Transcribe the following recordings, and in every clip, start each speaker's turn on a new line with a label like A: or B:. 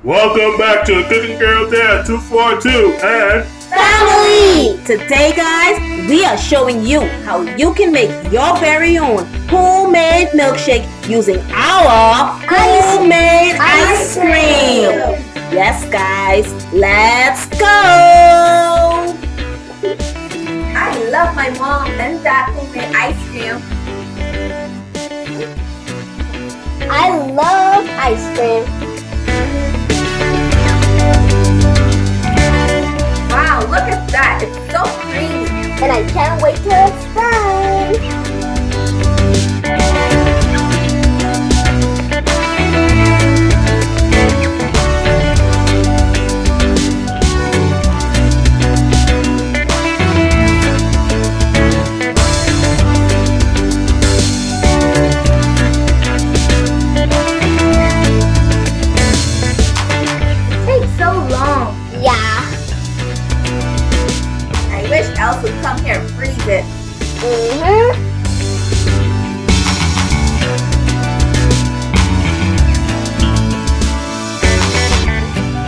A: Welcome back to Cooking Girl Dad 242 and
B: Family! Today, guys, we are showing you how you can make your very own homemade milkshake using our homemade ice cream. Yes, guys, let's go!
C: I love my mom and dad homemade ice cream.
D: I love ice cream.
C: Wow, look at that. It's so creamy.
D: And I can't wait till it's done.
C: I wish Elsa would come here and freeze it.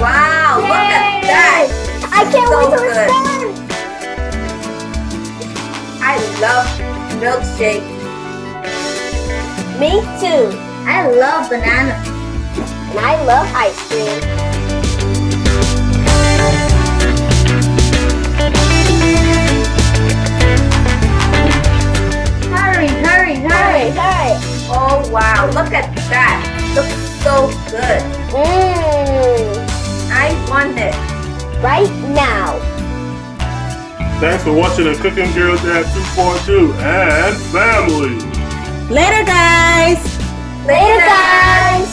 C: Wow, look at that.
D: I can't wait till it's done.
C: I love milkshake.
D: Me too.
C: I love banana.
D: And I love ice cream. Hurry.
C: Oh wow, look at that. Looks so good. I want it.
D: Right now.
A: thanks for watching the Cooking Girl Dad 242 and family.
B: Later, guys!
D: Later, guys.